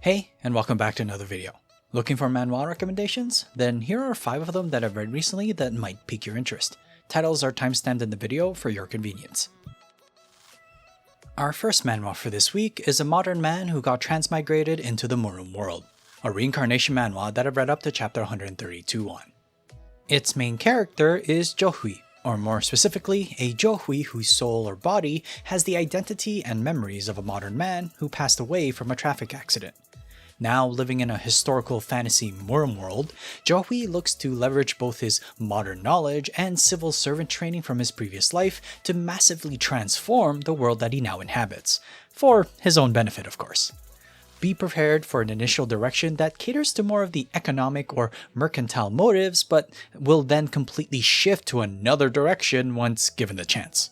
Hey, and welcome back to another video. Looking for manhwa recommendations? Then here are 5 of them that I've read recently that might pique your interest. Titles are timestamped in the video for your convenience. Our first manhwa for this week is a modern man who got transmigrated into the Murim world, a reincarnation manhwa that I've read up to chapter 132 on. Its main character is Johui, or more specifically, a Johui whose soul or body has the identity and memories of a modern man who passed away from a traffic accident. Now living in a historical fantasy Murim world, Johui looks to leverage both his modern knowledge and civil servant training from his previous life to massively transform the world that he now inhabits, for his own benefit of course. Be prepared for an initial direction that caters to more of the economic or mercantile motives, but will then completely shift to another direction once given the chance.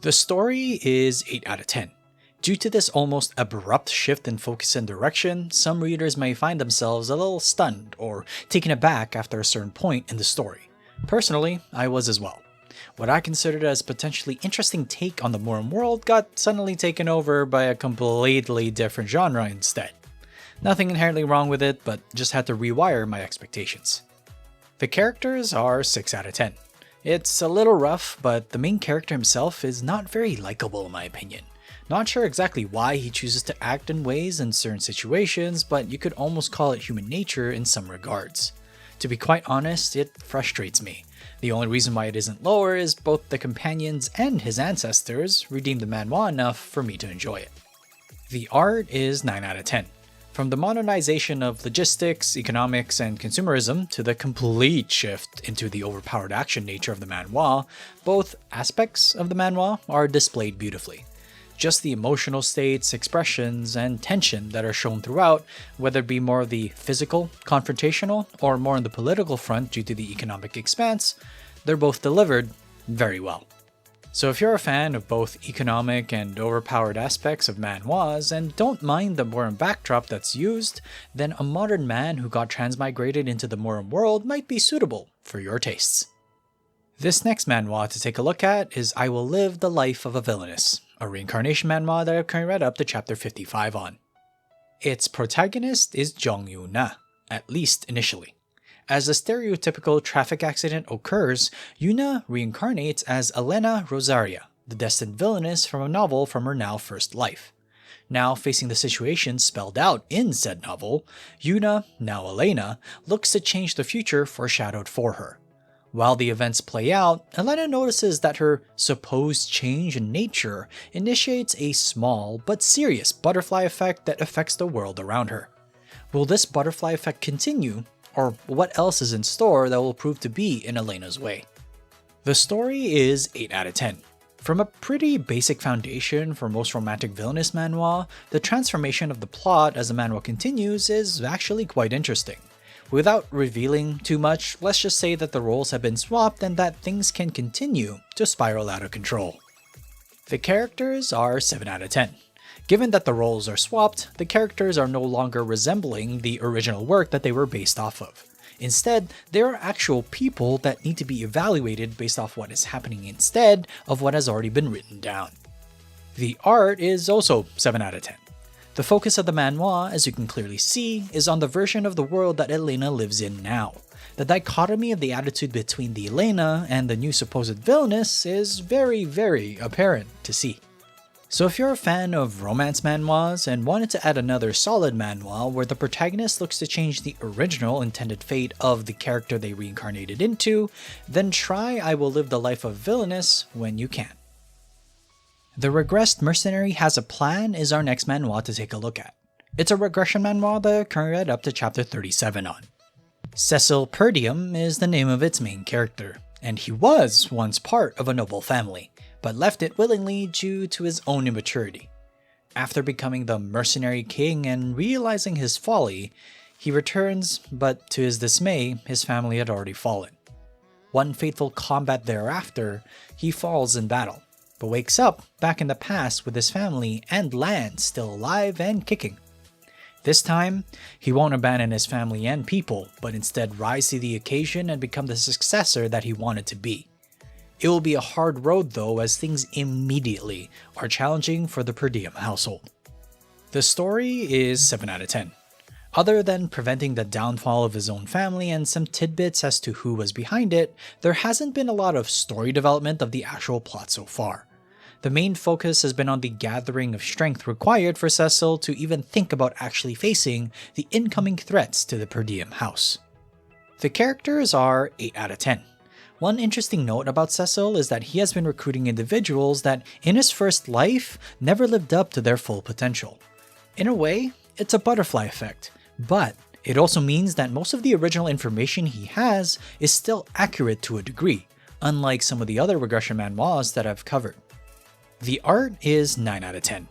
The story is 8 out of 10. Due to this almost abrupt shift in focus and direction, some readers may find themselves a little stunned or taken aback after a certain point in the story. Personally, I was as well. What I considered as potentially interesting take on the Murim world got suddenly taken over by a completely different genre instead. Nothing inherently wrong with it, but just had to rewire my expectations. The characters are 6 out of 10. It's a little rough, but the main character himself is not very likable in my opinion. Not sure exactly why he chooses to act in ways in certain situations, but you could almost call it human nature in some regards. To be quite honest, it frustrates me. The only reason why it isn't lower is both the companions and his ancestors redeemed the manhwa enough for me to enjoy it. The art is 9 out of 10. From the modernization of logistics, economics, and consumerism to the complete shift into the overpowered action nature of the manhwa, both aspects of the manhwa are displayed beautifully. Just the emotional states, expressions, and tension that are shown throughout, whether it be more of the physical, confrontational, or more on the political front due to the economic expanse, they're both delivered very well. So if you're a fan of both economic and overpowered aspects of manhwas and don't mind the Murim backdrop that's used, then a modern man who got transmigrated into the Murim world might be suitable for your tastes. This next manhwa to take a look at is I Will Live the Life of a Villainess, a reincarnation manhwa that I've currently read up to chapter 55 on. Its protagonist is Jung Yoo-na, at least initially. As a stereotypical traffic accident occurs, Yuna reincarnates as Elena Rosaria, the destined villainess from a novel from her now first life. Now facing the situation spelled out in said novel, Yuna, now Elena, looks to change the future foreshadowed for her. While the events play out, Elena notices that her supposed change in nature initiates a small but serious butterfly effect that affects the world around her. Will this butterfly effect continue, or what else is in store that will prove to be in Elena's way? The story is 8 out of 10. From a pretty basic foundation for most romantic villainous manhwa, the transformation of the plot as the manhwa continues is actually quite interesting. Without revealing too much, let's just say that the roles have been swapped and that things can continue to spiral out of control. The characters are 7 out of 10. Given that the roles are swapped, the characters are no longer resembling the original work that they were based off of. Instead, they are actual people that need to be evaluated based off what is happening instead of what has already been written down. The art is also 7 out of 10. The focus of the manhwa, as you can clearly see, is on the version of the world that Elena lives in now. The dichotomy of the attitude between the Elena and the new supposed villainess is very, very apparent to see. So if you're a fan of romance manhwas and wanted to add another solid manhwa where the protagonist looks to change the original intended fate of the character they reincarnated into, then try I Will Live the Life of Villainess when you can. The Regressed Mercenary Has a Plan is our next manhwa to take a look at. It's a regression manhwa that I currently read up to chapter 37 on. Cecil Perdium is the name of its main character, and he was once part of a noble family, but left it willingly due to his own immaturity. After becoming the mercenary king and realizing his folly, he returns, but to his dismay, his family had already fallen. One fateful combat thereafter, he falls in battle, but wakes up back in the past with his family and land still alive and kicking. This time, he won't abandon his family and people, but instead rise to the occasion and become the successor that he wanted to be. It will be a hard road though, as things immediately are challenging for the Perdium household. The story is 7 out of 10. Other than preventing the downfall of his own family and some tidbits as to who was behind it, there hasn't been a lot of story development of the actual plot so far. The main focus has been on the gathering of strength required for Cecil to even think about actually facing the incoming threats to the per diem house. The characters are 8 out of 10. One interesting note about Cecil is that he has been recruiting individuals that, in his first life, never lived up to their full potential. In a way, it's a butterfly effect. But it also means that most of the original information he has is still accurate to a degree, unlike some of the other regression manhwas that I've covered. The art is 9 out of 10.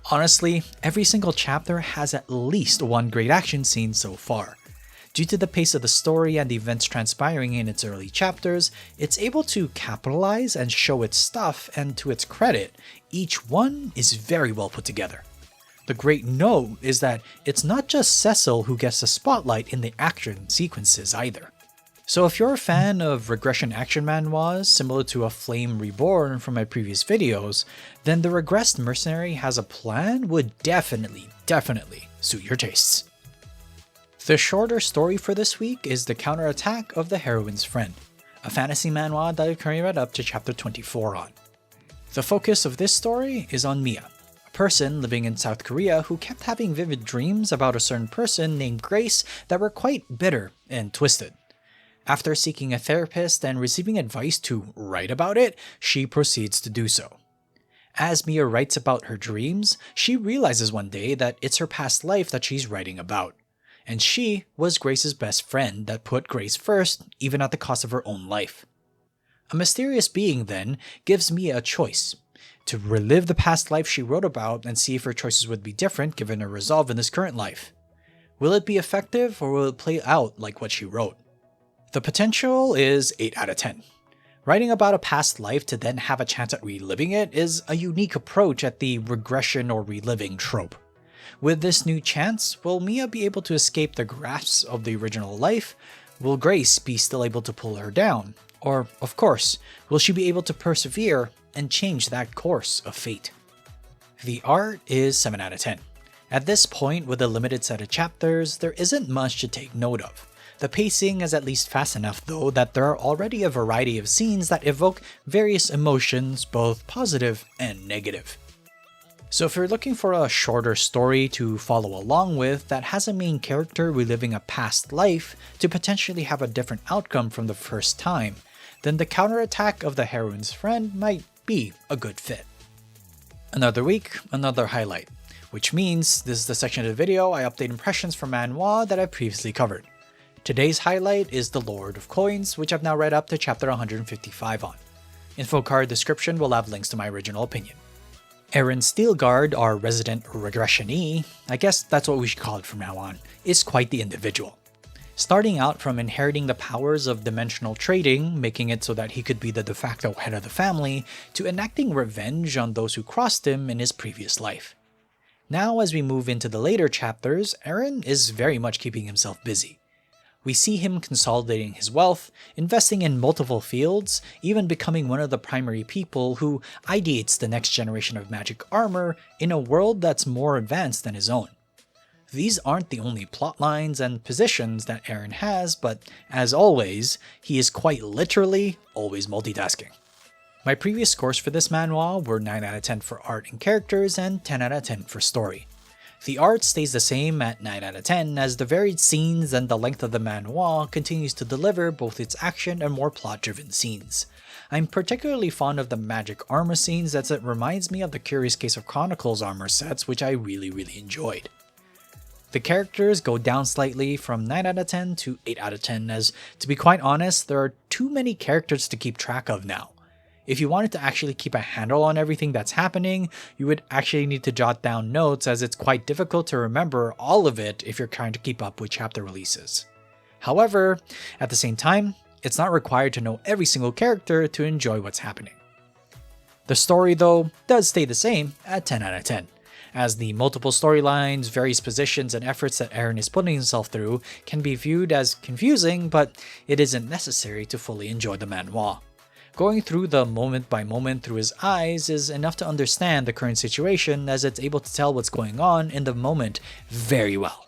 Honestly, every single chapter has at least one great action scene so far. Due to the pace of the story and the events transpiring in its early chapters, it's able to capitalize and show its stuff, and to its credit, each one is very well put together. The great note is that it's not just Cecil who gets the spotlight in the action sequences either. So if you're a fan of regression action manhwas similar to A Flame Reborn from my previous videos, then the Regressed Mercenary Has a Plan would definitely suit your tastes. The shorter story for this week is The Counterattack of the Heroine's Friend, a fantasy manhwa that I've currently read up to chapter 24 on. The focus of this story is on Mia, person living in South Korea who kept having vivid dreams about a certain person named Grace that were quite bitter and twisted. After seeking a therapist and receiving advice to write about it, she proceeds to do so. As Mia writes about her dreams, she realizes one day that it's her past life that she's writing about. And she was Grace's best friend that put Grace first, even at the cost of her own life. A mysterious being then gives Mia a choice: to relive the past life she wrote about and see if her choices would be different given her resolve in this current life. Will it be effective, or will it play out like what she wrote? The potential is 8 out of 10. Writing about a past life to then have a chance at reliving it is a unique approach at the regression or reliving trope. With this new chance, will Mia be able to escape the grasp of the original life? Will Grace be still able to pull her down? Or, of course, will she be able to persevere and change that course of fate? The art is 7 out of 10. At this point, with a limited set of chapters, there isn't much to take note of. The pacing is at least fast enough though that there are already a variety of scenes that evoke various emotions, both positive and negative. So if you're looking for a shorter story to follow along with that has a main character reliving a past life to potentially have a different outcome from the first time, then The Counterattack of the Heroine's Friend might be a good fit. Another week, another highlight, which means this is the section of the video I update impressions from manhwa that I previously covered. Today's highlight is The Lord of Coins, which I've now read up to chapter 155 on. Info card description will have links to my original opinion. Aaron Steelguard, our resident regressionee, I guess that's what we should call it from now on, is quite the individual. Starting out from inheriting the powers of dimensional trading, making it so that he could be the de facto head of the family, to enacting revenge on those who crossed him in his previous life. Now as we move into the later chapters, Aaron is very much keeping himself busy. We see him consolidating his wealth, investing in multiple fields, even becoming one of the primary people who ideates the next generation of magic armor in a world that's more advanced than his own. These aren't the only plotlines and positions that Aaron has, but as always, he is quite literally always multitasking. My previous scores for this manhwa were 9 out of 10 for art and characters and 10 out of 10 for story. The art stays the same at 9 out of 10 as the varied scenes and the length of the manhwa continues to deliver both its action and more plot-driven scenes. I'm particularly fond of the magic armor scenes as it reminds me of the Curious Case of Chronicles armor sets, which I really enjoyed. The characters go down slightly from 9 out of 10 to 8 out of 10 as, to be quite honest, there are too many characters to keep track of now. If you wanted to actually keep a handle on everything that's happening, you would actually need to jot down notes as it's quite difficult to remember all of it if you're trying to keep up with chapter releases. However, at the same time, it's not required to know every single character to enjoy what's happening. The story, though, does stay the same at 10 out of 10, as the multiple storylines, various positions, and efforts that Aaron is putting himself through can be viewed as confusing, but it isn't necessary to fully enjoy the manhwa. Going through the moment by moment through his eyes is enough to understand the current situation, as it's able to tell what's going on in the moment very well.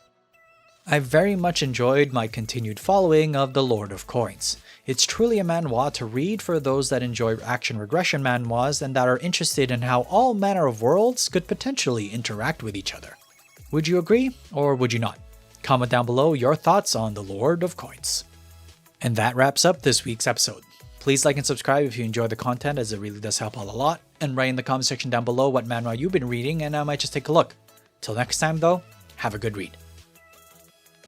I very much enjoyed my continued following of the Lord of Coins. It's truly a manhwa to read for those that enjoy action regression manhwas and that are interested in how all manner of worlds could potentially interact with each other. Would you agree, or would you not? Comment down below your thoughts on the Lord of Coins. And that wraps up this week's episode. Please like and subscribe if you enjoy the content, as it really does help out a lot, and write in the comment section down below what manhwa you've been reading and I might just take a look. Till next time though, have a good read.